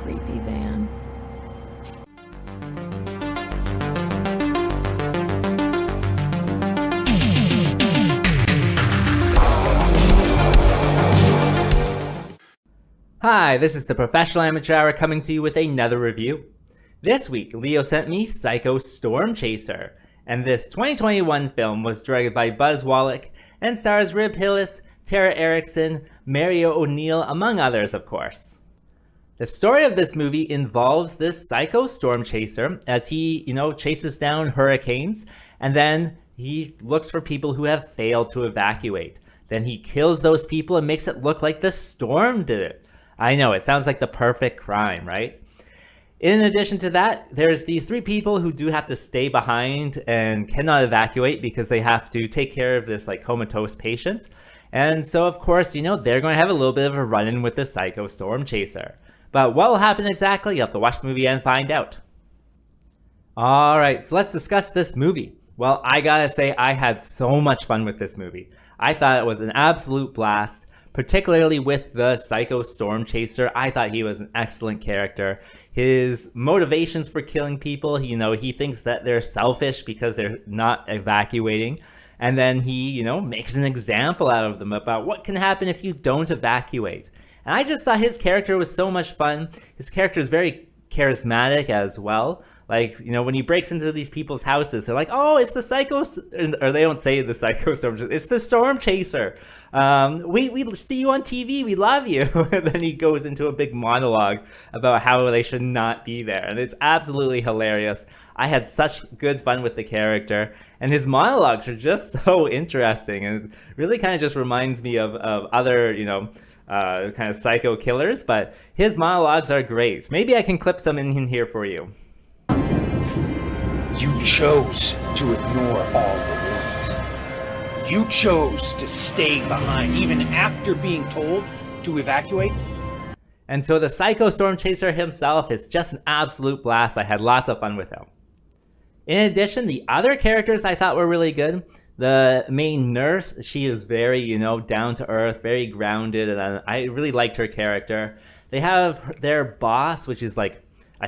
creepy van. Hi, this is the Professional Amateur Hour coming to you with another review. This week, Leo sent me Psycho Storm Chaser, and this 2021 film was directed by Buzz Wallach and stars Rib Hillis, Tara Erickson, Mario O'Neill, among others, of course. The story of this movie involves this Psycho Storm Chaser as he, chases down hurricanes, and then he looks for people who have failed to evacuate. Then he kills those people and makes it look like the storm did it. I know, it sounds like the perfect crime, right? In addition to that, there's these three people who do have to stay behind and cannot evacuate because they have to take care of this comatose patient. And so, of course, they're going to have a little bit of a run-in with the Psycho Storm Chaser. But what will happen exactly? You'll have to watch the movie and find out. Alright, so let's discuss this movie. Well, I gotta say, I had so much fun with this movie. I thought it was an absolute blast. Particularly with the Psycho Storm Chaser, I thought he was an excellent character. His motivations for killing people, he thinks that they're selfish because they're not evacuating. And then he, makes an example out of them about what can happen if you don't evacuate. And I just thought his character was so much fun. His character is very charismatic as well. When he breaks into these people's houses, they're like, oh, it's the Psycho, or they don't say the Psycho Storm Chaser, it's the Storm Chaser. We see you on TV, we love you. And then he goes into a big monologue about how they should not be there. And it's absolutely hilarious. I had such good fun with the character. And his monologues are just so interesting. And it really kind of just reminds me of other, kind of psycho killers. But his monologues are great. Maybe I can clip some in here for you. You chose to ignore all the warnings. You chose to stay behind even after being told to evacuate. And so the Psycho Storm Chaser himself is just an absolute blast. I had lots of fun with him. In addition, the other characters I thought were really good. The main nurse, she is very, down to earth, very grounded, and I really liked her character. They have their boss, which is a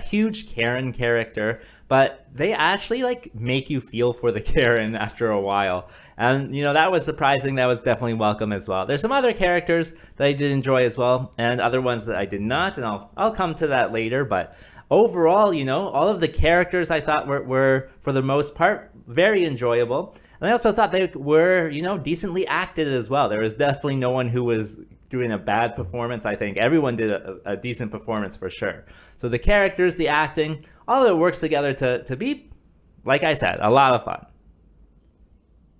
huge Karen character, but they actually make you feel for the Karen after a while. And that was surprising. That was definitely welcome as well. There's some other characters that I did enjoy as well, and other ones that I did not, and I'll come to that later. But overall, all of the characters I thought were for the most part very enjoyable. And I also thought they were, decently acted as well. There was definitely no one who was doing a bad performance. I think everyone did a decent performance for sure. So the characters, the acting, all of it works together to be, like I said, a lot of fun.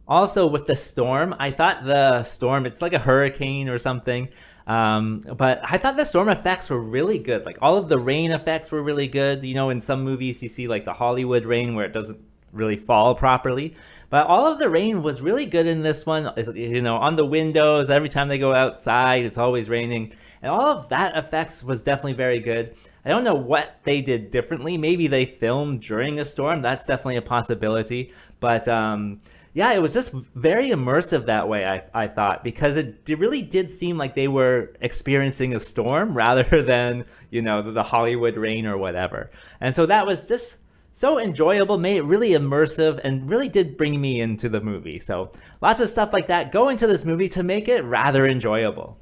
Also with the storm, I thought the storm, it's like a hurricane or something. But I thought the storm effects were really good. All of the rain effects were really good. In some movies you see the Hollywood rain where it doesn't really fall properly. But all of the rain was really good in this one, on the windows, every time they go outside, it's always raining. And all of that effects was definitely very good. I don't know what they did differently. Maybe they filmed during a storm. That's definitely a possibility. But yeah, it was just very immersive that way, I thought, because it really did seem like they were experiencing a storm rather than, the Hollywood rain or whatever. And so that was just so enjoyable, made it really immersive, and really did bring me into the movie. So lots of stuff like that go into this movie to make it rather enjoyable.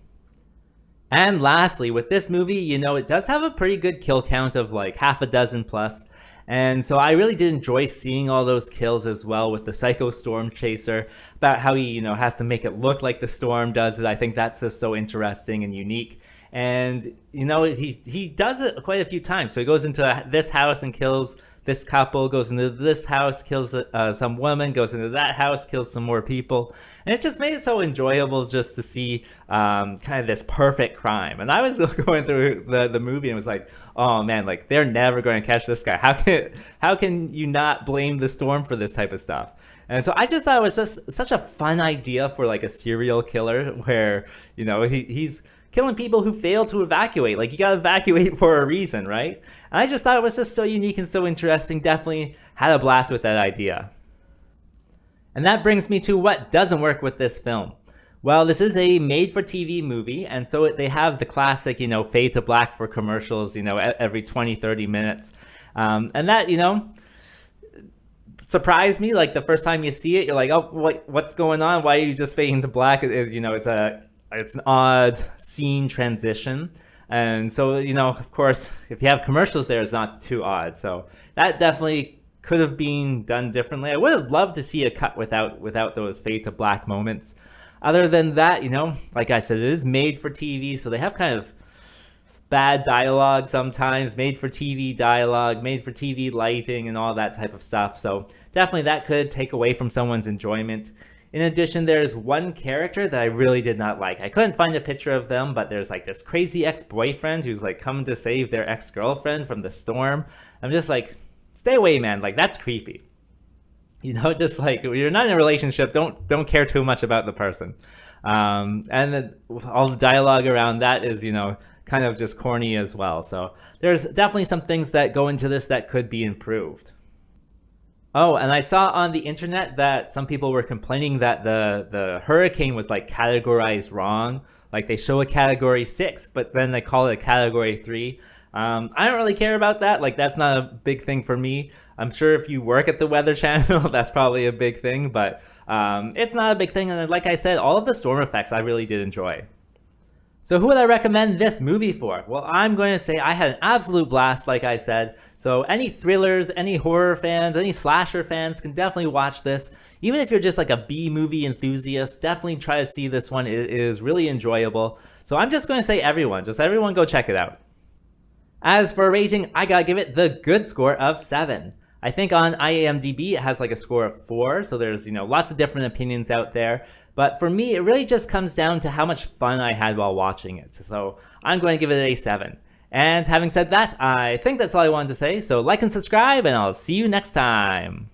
And lastly, with this movie, it does have a pretty good kill count of half a dozen plus. And so I really did enjoy seeing all those kills as well with the Psycho Storm Chaser, about how he, has to make it look like the storm does it. I think that's just so interesting and unique. And, he does it quite a few times. So he goes into this house and kills this couple, goes into this house, kills some woman, goes into that house, kills some more people. And it just made it so enjoyable just to see kind of this perfect crime. And I was going through the movie and was like, oh man, they're never going to catch this guy. How can you not blame the storm for this type of stuff? And so I just thought it was just such a fun idea for a serial killer where, he's killing people who fail to evacuate. You gotta evacuate for a reason, right? And I just thought it was just so unique and so interesting. Definitely had a blast with that idea. And that brings me to what doesn't work with this film. Well, this is a made-for-TV movie, and so they have the classic, fade to black for commercials, every 20, 30 minutes. And that, surprised me. Like the first time you see it, you're like, oh, what's going on? Why are you just fading to black? It's an odd scene transition. And so, of course, if you have commercials there, it's not too odd. So that definitely could have been done differently. I would have loved to see a cut without those fade to black moments. Other than that, like I said, it is made for TV, so they have kind of bad dialogue sometimes, made for TV dialogue, made for TV lighting, and all that type of stuff. So definitely that could take away from someone's enjoyment. In addition, there's one character that I really did not like. I couldn't find a picture of them, but there's like this crazy ex-boyfriend who's like coming to save their ex-girlfriend from the storm. I'm just like, stay away, man. Like, that's creepy. Just like, you're not in a relationship, don't care too much about the person. And then all the dialogue around that is, kind of just corny as well. So there's definitely some things that go into this that could be improved. Oh, and I saw on the internet that some people were complaining that the hurricane was like categorized wrong. Like they show a category 6, but then they call it a category 3. I don't really care about that. Like that's not a big thing for me. I'm sure if you work at the Weather Channel, that's probably a big thing, but it's not a big thing. And like I said, all of the storm effects I really did enjoy. So who would I recommend this movie for? Well, I'm going to say I had an absolute blast, like I said. So any thrillers, any horror fans, any slasher fans can definitely watch this. Even if you're just like a B-movie enthusiast, definitely try to see this one. It is really enjoyable. So I'm just going to say everyone go check it out. As for a rating, I gotta give it the good score of 7. I think on IMDb it has like a score of 4, so there's lots of different opinions out there. But for me, it really just comes down to how much fun I had while watching it. So I'm going to give it a 7. And having said that, I think that's all I wanted to say. So like and subscribe, and I'll see you next time.